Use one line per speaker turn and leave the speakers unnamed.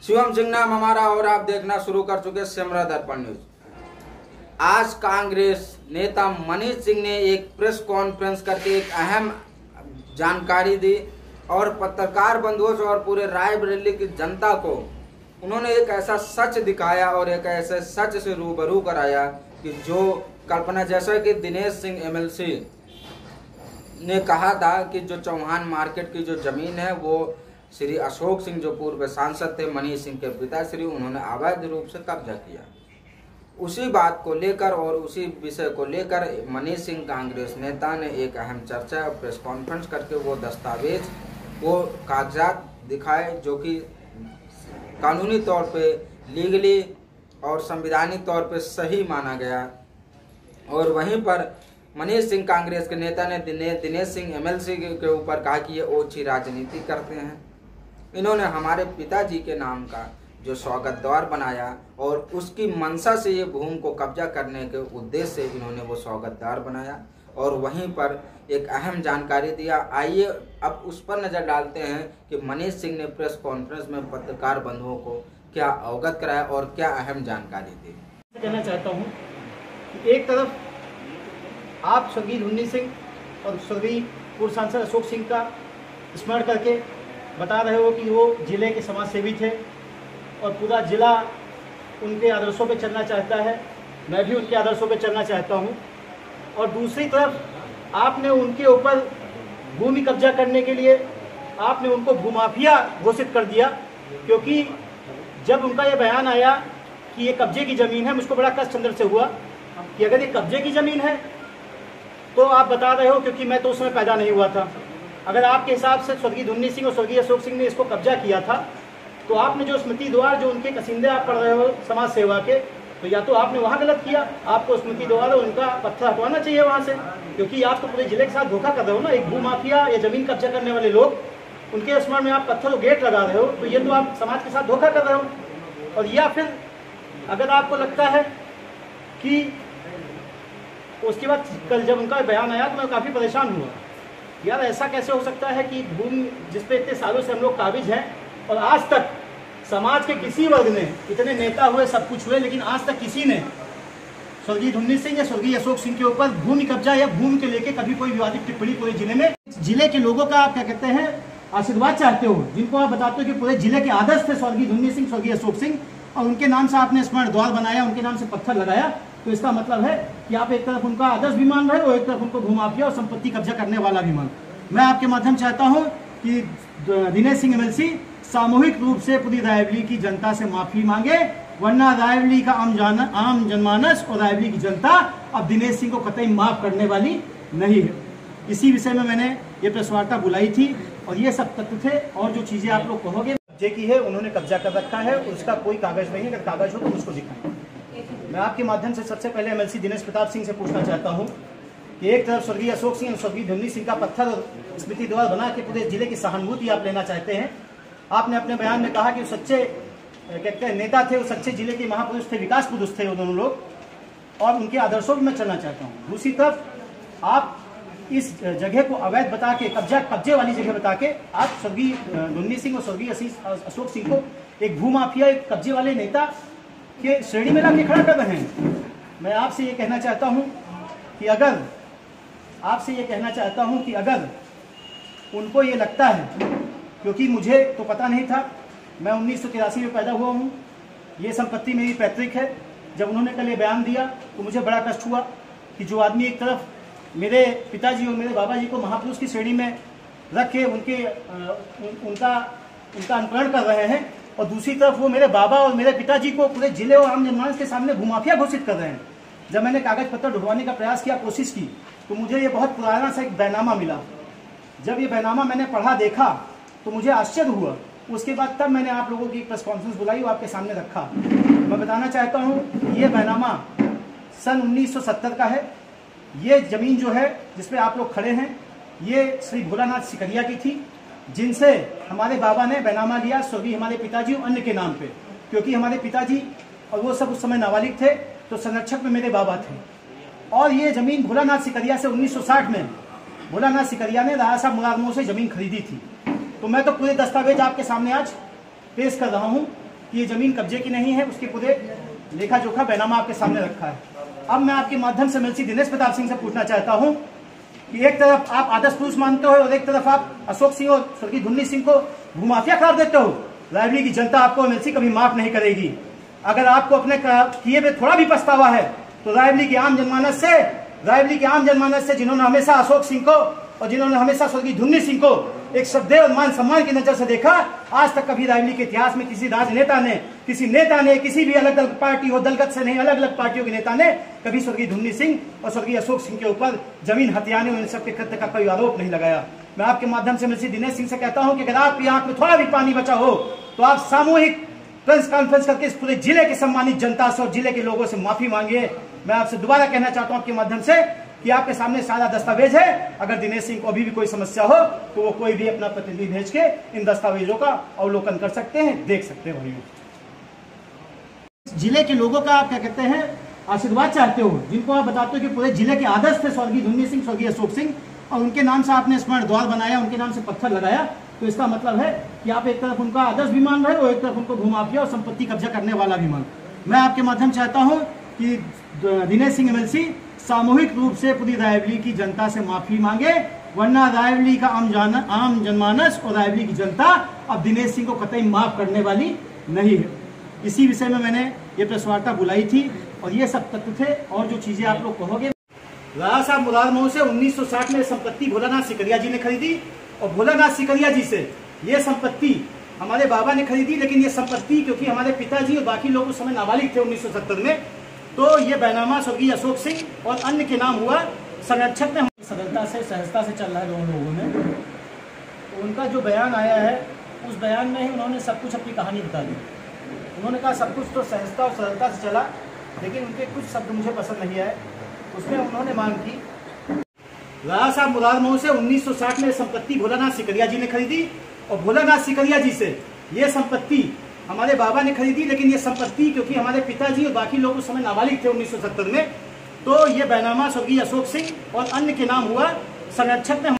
शिवम सिंह नाम हमारा और आप देखना शुरू कर चुके सिमरा दर्पण न्यूज। आज कांग्रेस नेता मनीष सिंह ने एक प्रेस कॉन्फ्रेंस करके एक अहम जानकारी दी और पत्रकार बंधुओं से और पूरे रायबरेली की जनता को उन्होंने एक ऐसा सच दिखाया और एक ऐसे सच से रूबरू कराया कि जो कल्पना, जैसा कि दिनेश सिंह एमएलसी ने कहा था कि जो चौहान मार्केट की जो जमीन है वो श्री अशोक सिंह जो पूर्व सांसद थे, मनीष सिंह के पिताश्री, उन्होंने अवैध रूप से कब्जा किया। उसी बात को लेकर और उसी विषय को लेकर मनीष सिंह कांग्रेस नेता ने एक अहम चर्चा और प्रेस कॉन्फ्रेंस करके वो दस्तावेज, वो कागजात दिखाए जो कि कानूनी तौर पे, लीगली और संविधानिक तौर पे सही माना गया। और वहीं पर मनीष सिंह कांग्रेस के नेता ने दिनेश सिंह एमएलसी के ऊपर कहा कि ये ओछी राजनीति करते हैं। इन्होंने हमारे पिताजी के नाम का जो स्वागत द्वार बनाया और उसकी मंशा से ये भूमि को कब्जा करने के उद्देश्य से इन्होंने वो स्वागत द्वार बनाया और वहीं पर एक अहम जानकारी दिया। आइए अब उस पर नज़र डालते हैं कि मनीष सिंह ने प्रेस कॉन्फ्रेंस में पत्रकार बंधुओं को क्या अवगत कराया और क्या अहम जानकारी दी।
कहना चाहता हूँ कि एक तरफ आप स्वर्गीय धुन्नी सिंह और स्वर्गीय पूर्व सांसद अशोक सिंह का स्मरण करके बता रहे हो कि वो जिले के समाज सेवी थे और पूरा जिला उनके आदर्शों पे चलना चाहता है। मैं भी उनके आदर्शों पे चलना चाहता हूँ। और दूसरी तरफ आपने उनके ऊपर भूमि कब्जा करने के लिए आपने उनको भूमाफिया घोषित कर दिया, क्योंकि जब उनका ये बयान आया कि ये कब्जे की ज़मीन है, मुझको बड़ा कष्ट अंदर से हुआ कि अगर ये कब्जे की ज़मीन है तो आप बता रहे हो, क्योंकि मैं तो उस समय पैदा नहीं हुआ था। अगर आपके हिसाब से स्वर्गीय धुन्नी सिंह और स्वर्गीय अशोक सिंह ने इसको कब्जा किया था तो आपने जो स्मृति द्वार, जो उनके कसिंदे आप पढ़ रहे हो समाज सेवा के, तो या तो आपने वहाँ गलत किया, आपको स्मृति द्वार उनका पत्थर हटवाना चाहिए वहाँ से, क्योंकि आप तो पूरे जिले के साथ धोखा कर रहे हो ना। एक भूमाफिया या जमीन कब्जा करने वाले लोग, उनके स्मरण में आप पत्थर और गेट लगा रहे हो, तो ये तो आप समाज के साथ धोखा कर रहे हो। और या फिर अगर आपको लगता है कि उसके बाद कल जब उनका बयान आया तो मैं काफ़ी परेशान हुआ, यार ऐसा कैसे हो सकता है कि भूमि जिस पे इतने सालों से हम लोग काबिज हैं और आज तक समाज के किसी वर्ग ने, इतने नेता हुए, सब कुछ हुए, लेकिन आज तक किसी ने स्वर्गीय धुन्नी सिंह या स्वर्गीय अशोक सिंह के ऊपर भूमि कब्जा या भूमि के लेके कभी कोई विवादित टिप्पणी पूरे जिले में, जिले के लोगों का आप क्या कहते हैं आशीर्वाद चाहते हो, जिनको आप बताते हो कि पूरे जिले के आदर्श थे स्वर्गीय धुन्नी सिंह, स्वर्गीय अशोक सिंह, और उनके नाम से आपने स्मरण द्वार बनाया, उनके नाम से पत्थर लगाया, तो इसका मतलब है कि आप एक तरफ उनका आदर्श भी मान रहे हो, एक तरफ उनको भूमाफिया और संपत्ति कब्जा करने वाला भी मान। मैं आपके माध्यम चाहता हूं कि दिनेश सिंह एमएलसी सामूहिक रूप से पूरी रायबरेली की जनता से माफी मांगे, वरना रायबरेली का आम जनमानस और रायबरेली की जनता अब दिनेश सिंह को कतई माफ करने वाली नहीं है। इसी विषय में मैंने ये प्रेस वार्ता बुलाई थी और ये सब तथ्य थे। और जो चीजें आप लोग कहोगे कब्जे की है, उन्होंने कब्जा कर रखा है, उसका कोई कागज नहीं है। अगर कागज हो तो मुझको दिखाएं। मैं आपके माध्यम से सबसे पहले एमएलसी दिनेश प्रताप सिंह से पूछना चाहता हूँ कि एक तरफ स्वर्गीय अशोक सिंह और स्वर्गीय धुन्नी सिंह का पत्थर और स्मृति द्वार बना के पूरे जिले की सहानुभूति आप लेना चाहते हैं। आपने अपने बयान में कहा कि वो सच्चे कहते हैं नेता थे, वो सच्चे जिले के महापुरुष थे, विकास पुरुष थे वो दोनों लोग, और उनके आदर्शों में मैं चलना चाहता हूँ। दूसरी तरफ आप इस जगह को अवैध बता के, कब्जे वाली जगह बता के आप स्वर्गीय धुन्नी सिंह और स्वर्गीय अशोक सिंह को एक भूमाफिया, एक कब्जे वाले नेता के श्रेणी में लाके खड़ा कर रहे हैं। मैं आपसे ये कहना चाहता हूँ कि अगर उनको ये लगता है, क्योंकि मुझे तो पता नहीं था, मैं 1983 में पैदा हुआ हूँ, ये संपत्ति मेरी पैतृक है। जब उन्होंने कल ये बयान दिया तो मुझे बड़ा कष्ट हुआ कि जो आदमी एक तरफ मेरे पिताजी और मेरे बाबा जी को महापुरुष की श्रेणी में रख के उनका अनुकरण कर रहे हैं, और दूसरी तरफ वो मेरे बाबा और मेरे पिताजी को पूरे जिले और आम जनमानस के सामने भूमाफिया घोषित कर रहे हैं। जब मैंने कागज पत्र ढूंढवाने का प्रयास किया, कोशिश की, तो मुझे ये बहुत पुराना सा एक बैनामा मिला। जब ये बैनामा मैंने पढ़ा, देखा, तो मुझे आश्चर्य हुआ। उसके बाद तब मैंने आप लोगों की प्रेस कॉन्फ्रेंस बुलाई और आपके सामने रखा। मैं बताना चाहता हूँ ये बैनामा सन 1970 का है। ये जमीन जो है जिसपे आप लोग खड़े हैं, ये श्री भोलानाथ सिकरिया की थी, जिनसे हमारे बाबा ने बैनामा लिया स्वर्गीय हमारे पिताजी और अन्य के नाम पे, क्योंकि हमारे पिताजी और वो सब उस समय नाबालिग थे, तो संरक्षक में मेरे बाबा थे। और ये जमीन भोलानाथ सिकरिया से 1960 में भोलानाथ सिकरिया ने राजा साहब मुराद मोह से जमीन खरीदी थी। तो मैं तो पूरे दस्तावेज आपके सामने आज पेश कर रहा हूँ कि ये ज़मीन कब्जे की नहीं है, उसके पूरे लेखा जोखा बैनामा आपके सामने रखा है। अब मैं आपके माध्यम से एमएलसी दिनेश प्रताप सिंह से पूछना चाहता हूँ कि एक तरफ आप आदर्श पुरुष मानते हो और एक तरफ आप अशोक सिंह और स्वर्गीय धुन्नी सिंह को भूमाफिया करार देते हो। रायबरेली की जनता आपको एमएलसी कभी माफ नहीं करेगी। अगर आपको अपने किए में थोड़ा भी पछतावा है तो रायबरेली के आम जनमानस से जिन्होंने हमेशा अशोक सिंह को और जिन्होंने हमेशा स्वर्गीय धुन्नी सिंह को एक श्रद्धेय और मान सम्मान की नजर से देखा, आज तक कभी रायबरेली के इतिहास में किसी राजनेता ने, किसी नेता ने, किसी भी अलग अलग पार्टी हो, दलगत से नहीं, अलग अलग पार्टियों के नेता ने कभी स्वर्गीय धुन्नी सिंह और स्वर्गीय अशोक सिंह के ऊपर जमीन हथियाने और इन सबके कृत्य का कोई आरोप नहीं लगाया। मैं आपके माध्यम से एमएलसी दिनेश सिंह से कहता हूं कि अगर आपकी आंख में थोड़ा भी पानी बचा हो तो आप सामूहिक प्रेस कॉन्फ्रेंस करके इस पूरे जिले के सम्मानित जनता से और जिले के लोगों से माफी मांगिए। मैं आपसे दोबारा कहना चाहता हूं आपके माध्यम से कि आपके सामने सारा दस्तावेज है। अगर दिनेश सिंह को अभी भी कोई समस्या हो तो वो कोई भी अपना प्रतिनिधि भेज के इन दस्तावेजों का अवलोकन कर सकते हैं, देख सकते हैं। भाइयों, जिले के लोगों का आप क्या कहते हैं आशीर्वाद चाहते हो, जिनको आप बताते हो कि पूरे जिले के आदर्श थे स्वर्गीय धुन्नी सिंह, स्वर्गीय अशोक सिंह, और उनके नाम से आपने स्मरण द्वार बनाया, उनके नाम से पत्थर लगाया, तो इसका मतलब है कि आप एक तरफ उनका आदर्श भी मान रहे हो और एक तरफ उनको भूमाफिया और संपत्ति कब्जा करने वाला भी मान। मैं आपके माध्यम चाहता हूं कि दिनेश सिंह एमएलसी सामूहिक रूप से पूरी रायबरेली की जनता से माफी मांगे, वरना रायबरेली का आम जनमानस और रायबरेली की जनता अब दिनेश सिंह को कतई माफ करने वाली नहीं है। इसी विषय में मैंने ये प्रेस वार्ता बुलाई थी और ये सब तथ्य थे। और जो चीजें आप लोग कहोगे, राणा साहब मुरार मऊ से 1960 में संपत्ति भोलानाथ सिकरिया जी ने खरीदी और भोलानाथ सिकरिया जी से ये संपत्ति हमारे बाबा ने खरीदी, लेकिन ये संपत्ति क्योंकि हमारे पिताजी और बाकी लोग उस समय नाबालिग थे 1970 में, तो ये बैनामा स्वर्गीय अशोक सिंह और अन्य के नाम हुआ। संरक्षक ने सरलता से सहजता से चल रहा है दोनों लोगों में। तो उनका जो बयान आया है उस बयान में ही उन्होंने सब कुछ अपनी कहानी बता दी। उन्होंने कहा सब कुछ तो सहजता और सरलता से चला, लेकिन उनके कुछ शब्द मुझे पसंद नहीं आए। उसमें उन्होंने मांग की, राणा साहब मुरार मऊ से 1960 में संपत्ति भोलानाथ सिकरिया जी ने खरीदी और भोलानाथ सिकरिया जी से ये संपत्ति हमारे बाबा ने खरीदी, लेकिन ये संपत्ति क्योंकि हमारे पिताजी और बाकी लोग उस समय नाबालिग थे 1970 में, तो ये बैनामा स्वर्गीय अशोक सिंह और अन्य के नाम हुआ। संरक्षक ने